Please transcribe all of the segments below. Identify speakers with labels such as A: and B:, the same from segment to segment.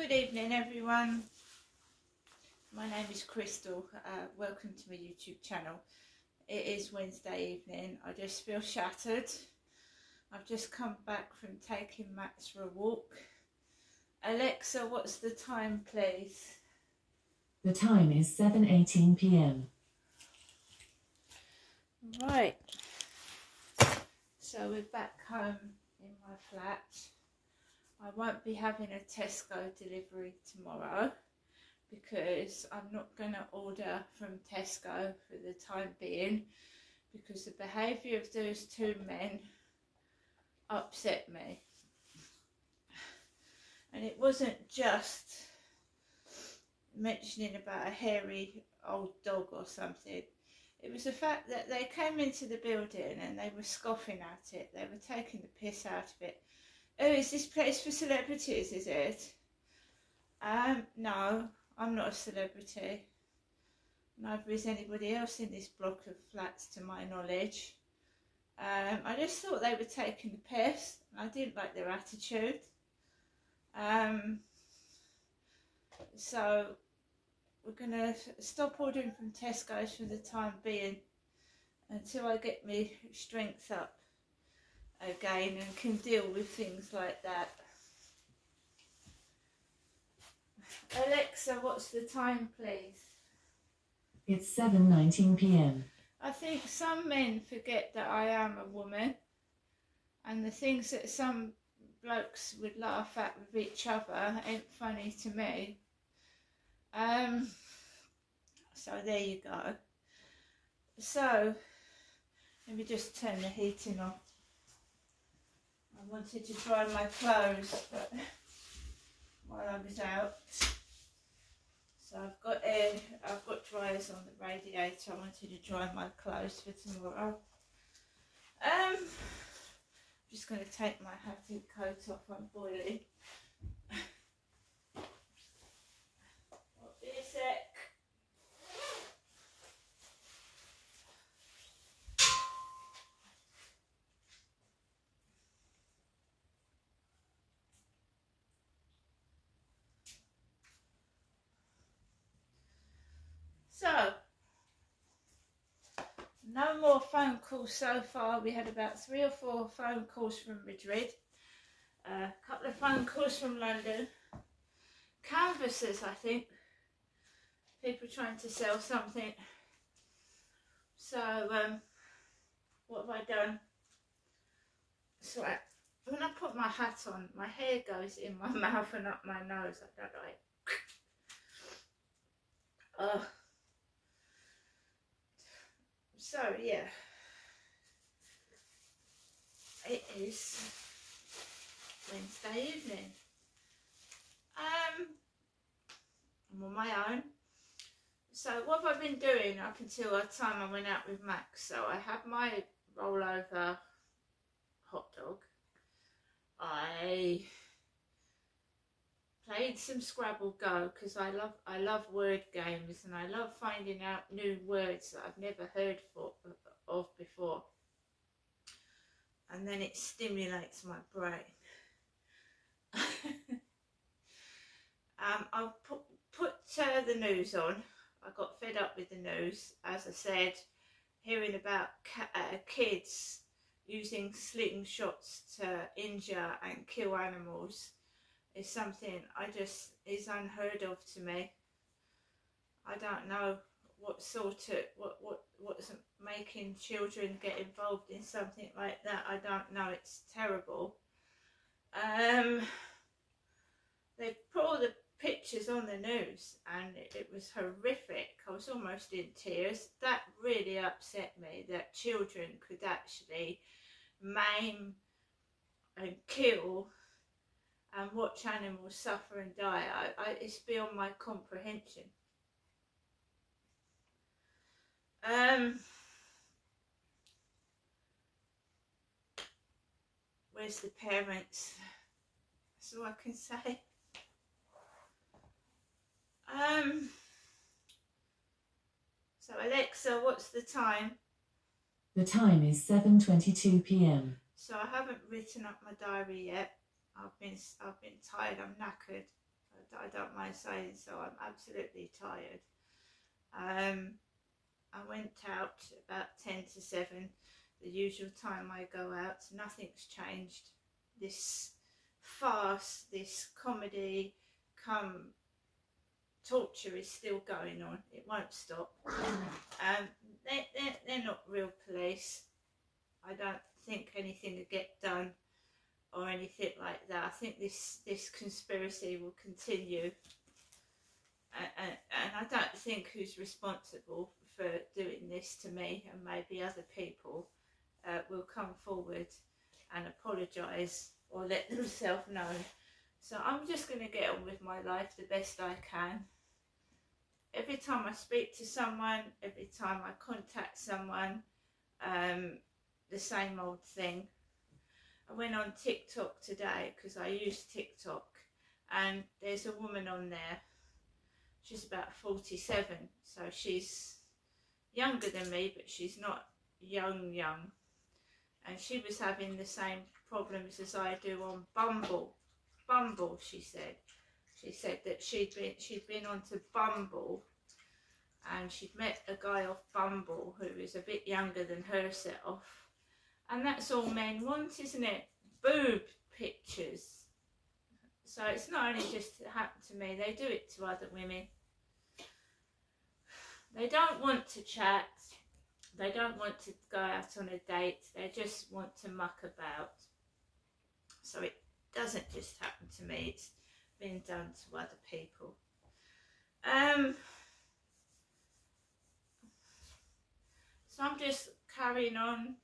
A: Good evening everyone, my name is Crystal, welcome to my YouTube channel. It is Wednesday evening, I just feel shattered. I've just come back from taking Max for a walk. Alexa, what's the time please?
B: The time is 7:18 p.m.
A: Right, so we're back home in my flat. I won't be having a Tesco delivery tomorrow because I'm not going to order from Tesco for the time being, because the behaviour of those two men upset me. And it wasn't just mentioning about a hairy old dog or something. It was the fact that they came into the building and they were scoffing at it. They were taking the piss out of it. Oh, is this place for celebrities, is it? No, I'm not a celebrity. Neither is anybody else in this block of flats to my knowledge. I just thought they were taking the piss and I didn't like their attitude. So we're going to stop ordering from Tesco's for the time being until I get my strength up again and can deal with things like that. Alexa, what's the time please?
B: It's 7:19 p.m.
A: I think some men forget that I am a woman, and the things that some blokes would laugh at with each other ain't funny to me. So there you go. So let me just turn the heating off. I wanted to dry my clothes, but while I was out, so I've got dryers on the radiator. I wanted to dry my clothes for tomorrow. I'm just going to take my hat and coat off. I'm boiling. Won't be a sec. So, no more phone calls so far. We had about 3 or 4 phone calls from Madrid, a couple of phone calls from London, canvassers I think, people trying to sell something. So what have I done? So when I put my hat on, my hair goes in my mouth and up my nose. I don't like it. So yeah, it is Wednesday evening. I'm on my own. So what have I been doing up until the time I went out with Max? So I had my rollover hot dog. I played some Scrabble Go because I love word games and I love finding out new words that I've never heard of before, and then it stimulates my brain. I'll put the news on. I got fed up with the news, as I said. Hearing about kids using slingshots to injure and kill animals is something is unheard of to me. I don't know what's making children get involved in something like that. I don't know, it's terrible. They put all the pictures on the news and it was horrific. I was almost in tears. That really upset me, that children could actually maim and kill and watch animals suffer and die. It's beyond my comprehension. Where's the parents? That's all I can say. So Alexa, what's the time?
B: The time is 7:22 p.m.
A: So I haven't written up my diary yet. I've been tired. I'm knackered. I don't mind saying so. I'm absolutely tired. I went out about 10 to 7, the usual time I go out. Nothing's changed. This farce, this comedy come torture is still going on. It won't stop. They're not real police. I don't think anything will get done or anything like that. I think this conspiracy will continue, and I don't think who's responsible for doing this to me, and maybe other people will come forward and apologise or let themselves know. So I'm just going to get on with my life the best I can. Every time I speak to someone, every time I contact someone, the same old thing. I went on TikTok today because I use TikTok, and there's a woman on there. She's about 47, so she's younger than me, but she's not young. And she was having the same problems as I do on Bumble. She said that she'd been onto Bumble, and she'd met a guy off Bumble who was a bit younger than herself, and that's all men want, isn't it? Boob pictures. So it's not only just happened to me, they do it to other women. They don't want to chat, they don't want to go out on a date, they just want to muck about. So it doesn't just happen to me, it's been done to other people. So I'm just carrying on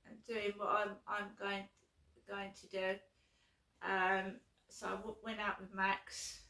A: and doing what I'm going to do. So I went out with Max.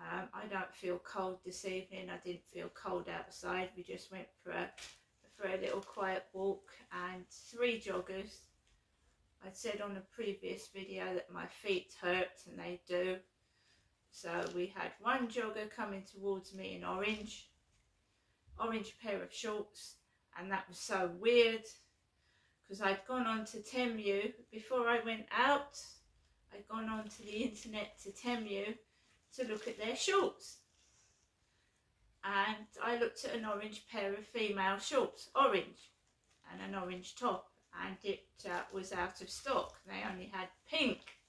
A: I don't feel cold this evening. I didn't feel cold outside. We just went for a little quiet walk, and 3 joggers. I said on a previous video that my feet hurt, and they do. So we had 1 jogger coming towards me in orange pair of shorts, and that was so weird because I'd gone on to Temu before I went out. I'd gone on to the internet to Temu to look at their shorts, and I looked at an orange pair of female shorts, orange, and an orange top, and it was out of stock. They only had pink.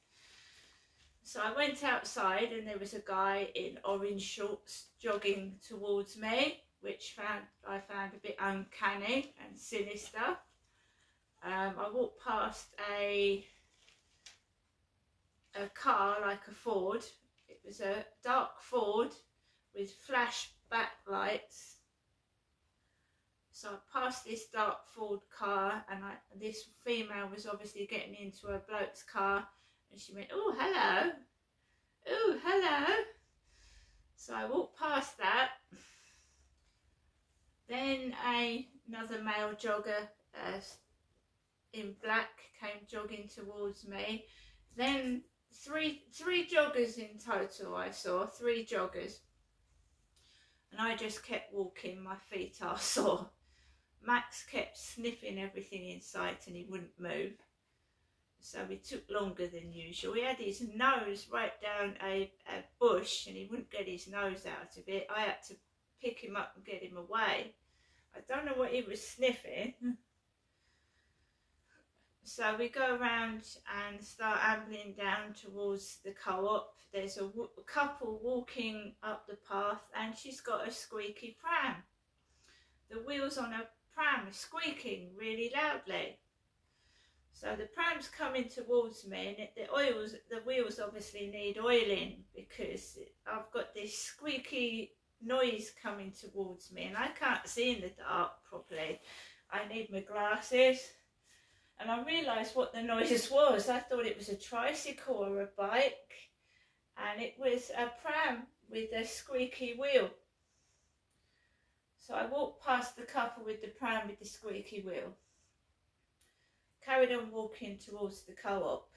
A: So I went outside, and there was a guy in orange shorts jogging towards me, which I found a bit uncanny and sinister. I walked past a car like a Ford. It was a dark Ford with flash backlights. So I passed this dark Ford car, and this female was obviously getting into a bloke's car, and she went, "Oh, hello. Oh, hello." So I walked past that. Then another male jogger in black came jogging towards me. Then three joggers in total I saw, 3 joggers. And I just kept walking, my feet are sore. Max kept sniffing everything in sight and he wouldn't move. So it took longer than usual. He had his nose right down a bush and he wouldn't get his nose out of it. I had to pick him up and get him away. I don't know what he was sniffing. So we go around and start ambling down towards the co-op. There's a couple walking up the path, and she's got a squeaky pram. The wheels on her pram are squeaking really loudly. So the pram's coming towards me, and the wheels obviously need oiling because I've got this squeaky noise coming towards me, and I can't see in the dark properly. I need my glasses. And I realised what the noise was. I thought it was a tricycle or a bike, and it was a pram with a squeaky wheel. So I walked past the couple with the pram with the squeaky wheel, carried on walking towards the co-op,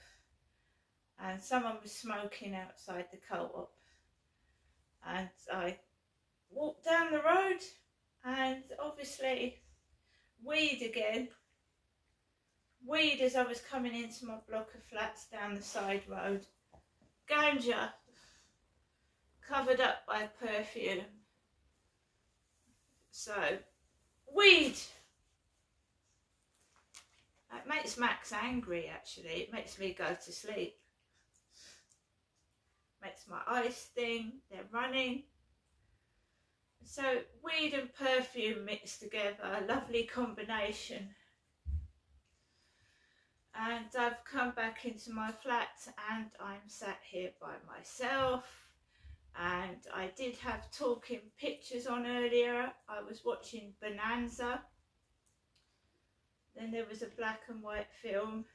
A: and someone was smoking outside the co-op. And I walked down the road, and obviously weed again. Weed as I was coming into my block of flats down the side road. ganja covered up by perfume. So, weed. It makes Max angry, actually. It makes me go to sleep. Makes my eyes sting. They're running. So, weed and perfume mixed together. A lovely combination. And I've come back into my flat and I'm sat here by myself. And I did have talking pictures on earlier. I was watching Bonanza. Then there was a black and white film.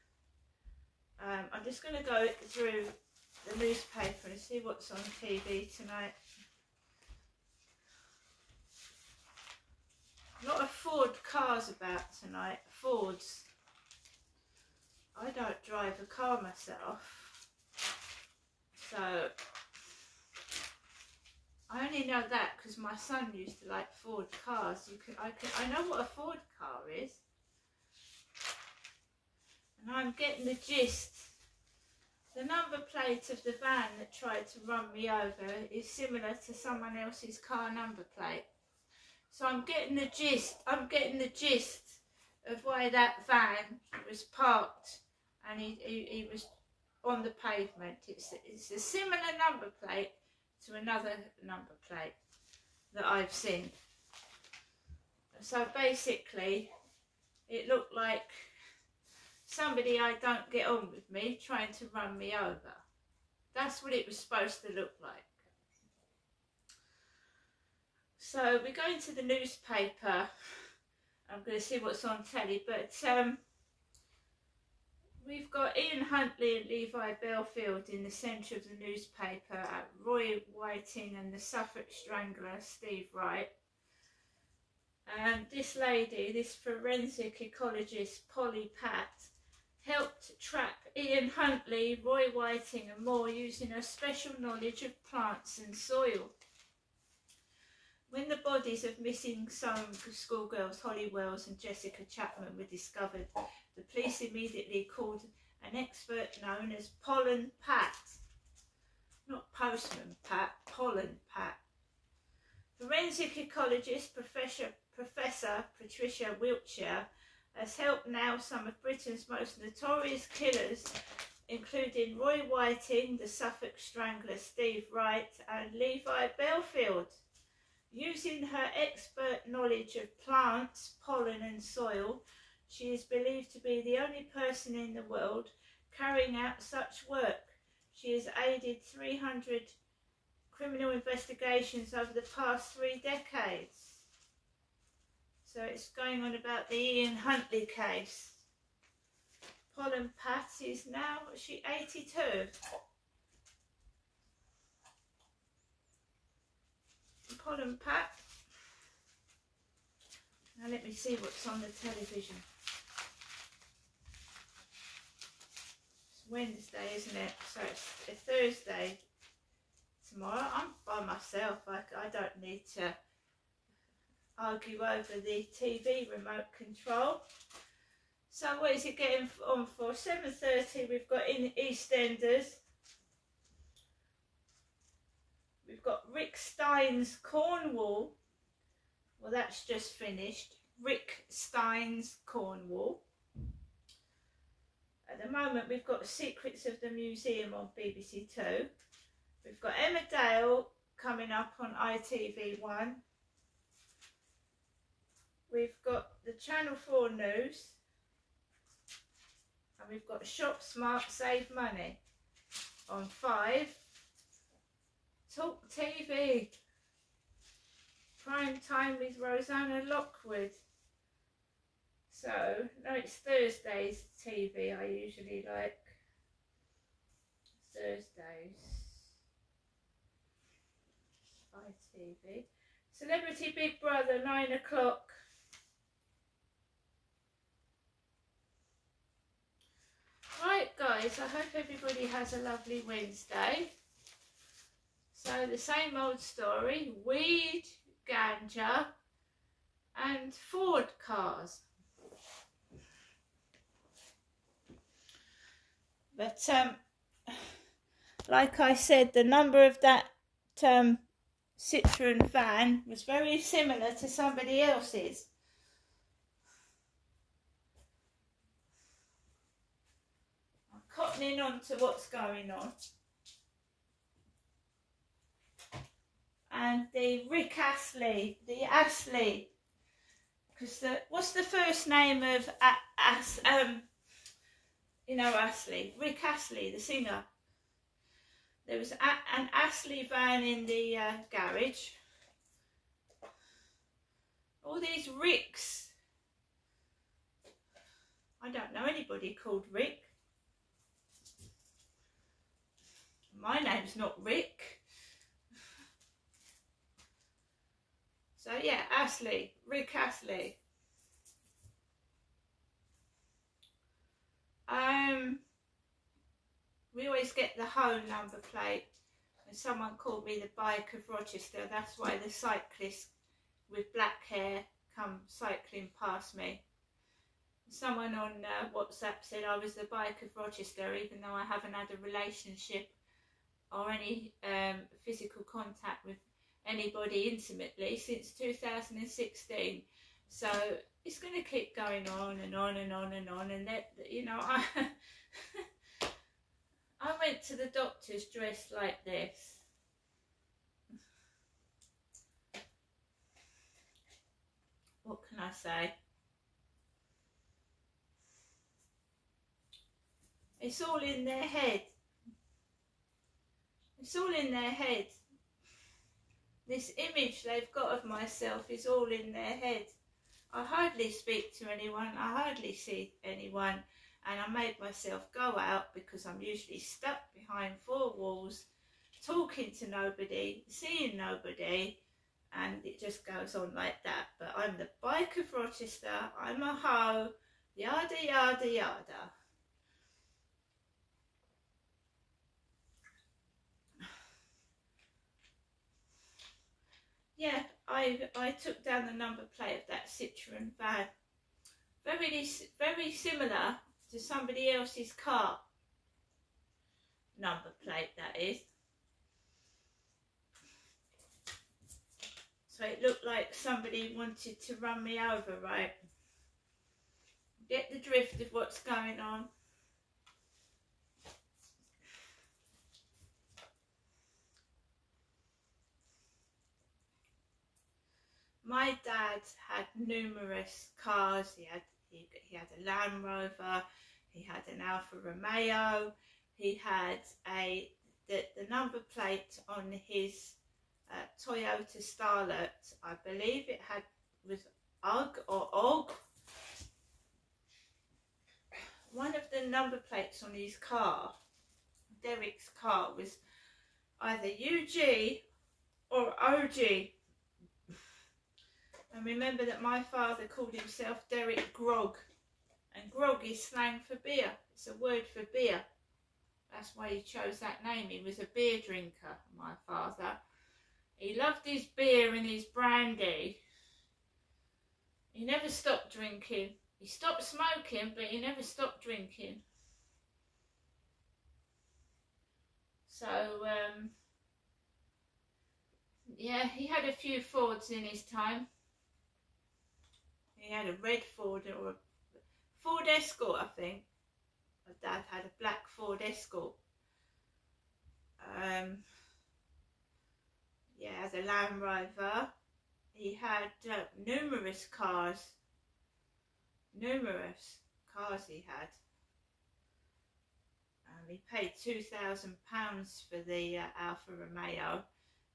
A: I'm just going to go through the newspaper and see what's on TV tonight. A lot of Ford cars about tonight. Fords. I don't drive a car myself. So I only know that because my son used to like Ford cars. I know what a Ford car is. And I'm getting the gist. The number plate of the van that tried to run me over is similar to someone else's car number plate. So I'm getting the gist. I'm getting the gist of why that van was parked and he was on the pavement. It's a similar number plate to another number plate that I've seen. So basically it looked like somebody I don't get on with me trying to run me over. That's what it was supposed to look like. So we're going to the newspaper. I'm going to see what's on telly, but we've got Ian Huntley and Levi Belfield in the centre of the newspaper, Roy Whiting and the Suffolk Strangler, Steve Wright. And this lady, this forensic ecologist, Polly Pat, helped track Ian Huntley, Roy Whiting and more using her special knowledge of plants and soil. When the bodies of missing schoolgirls Holly Wells and Jessica Chapman were discovered, the police immediately called an expert known as Pollen Pat. Not Postman Pat, Pollen Pat. Forensic ecologist Professor Patricia Wiltshire has helped nail some of Britain's most notorious killers, including Roy Whiting, the Suffolk Strangler Steve Wright and Levi Belfield. Using her expert knowledge of plants, pollen and soil, she is believed to be the only person in the world carrying out such work. She has aided 300 criminal investigations over the past 3 decades. So it's going on about the Ian Huntley case. Pollen Pat is now, is she 82? Pollen Pat. Now let me see what's on the television. It's Wednesday, isn't it? So it's Thursday. Tomorrow I'm by myself. I don't need to argue over the TV remote control. So what is it getting on for? 7:30 we've got in EastEnders. We've got Rick Steins Cornwall. Well, that's just finished. Rick Steins Cornwall. At the moment we've got Secrets of the Museum on BBC Two. We've got Emmerdale coming up on ITV1. We've got the Channel 4 News. And we've got Shop Smart Save Money on 5. Talk TV. Prime Time with Rosanna Lockwood. So, no, it's Thursday's TV I usually like. Thursdays. ITV. Celebrity Big Brother, 9 o'clock. Right guys, I hope everybody has a lovely Wednesday. So the same old story, weed, ganja and Ford cars. But like I said, the number of that Citroen van was very similar to somebody else's. I'm cottoning on to what's going on. And the Rick Astley, because what's the first name of Astley? Rick Astley, the singer. There was an Astley van in the garage. All these Ricks. I don't know anybody called Rick. My name's not Rick. So yeah, Astley, Rick Astley. We always get the home number plate, and someone called me the Bike of Rochester. That's why the cyclist with black hair come cycling past me. Someone on WhatsApp said I was the Bike of Rochester, even though I haven't had a relationship or any physical contact with anybody intimately since 2016. So it's going to keep going on and on and on and on. And that, you know, I went to the doctor's dressed like this. What can I say? It's all in their head. It's all in their head. This image they've got of myself is all in their head. I hardly speak to anyone. I hardly see anyone. And I make myself go out because I'm usually stuck behind four walls, talking to nobody, seeing nobody, and it just goes on like that. But I'm the Bike of Rochester, I'm a hoe, yada yada yada. Yeah, I took down the number plate of that Citroen van. Very similar to somebody else's car. Number plate, that is. So it looked like somebody wanted to run me over, right? Get the drift of what's going on. My dad had numerous cars. He had a Land Rover, he had an Alfa Romeo, he had the number plate on his Toyota Starlet, I believe it was UGG or OG. One of the number plates on his car, Derek's car, was either UG or OG. And remember that my father called himself Derek Grog. And grog is slang for beer. It's a word for beer. That's why he chose that name. He was a beer drinker, my father. He loved his beer and his brandy. He never stopped drinking. He stopped smoking, but he never stopped drinking. So, yeah, he had a few Fords in his time. He had a red Ford or a Ford Escort, I think. My dad had a black Ford Escort. Yeah, as a Land Rover. He had numerous cars. Numerous cars he had. He paid £2,000 for the Alfa Romeo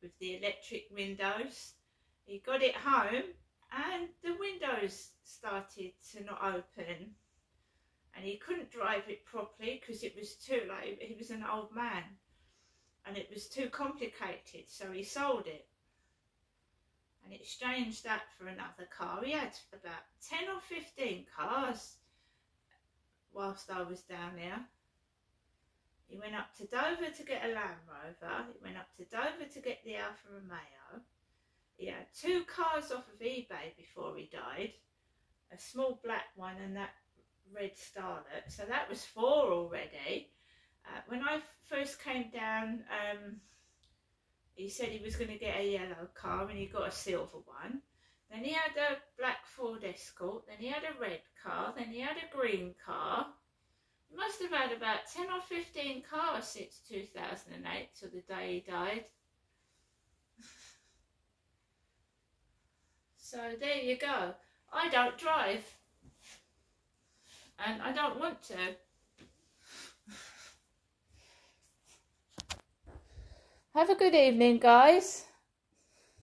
A: with the electric windows. He got it home and the windows started to not open, and he couldn't drive it properly because it was too late. He was an old man and it was too complicated, so he sold it and exchanged that for another car. He had about 10 or 15 cars whilst I was down there. He went up to Dover to get a Land Rover. He went up to Dover to get the Alfa Romeo. He had 2 cars off of eBay before he died. A small black one and that red Starlet. So that was 4 already. When I first came down, he said he was going to get a yellow car, and he got a silver one. Then he had a black Ford Escort, then he had a red car, then he had a green car. He must have had about 10 or 15 cars since 2008, till the day he died. So there you go. I don't drive, and I don't want to. Have a good evening, guys.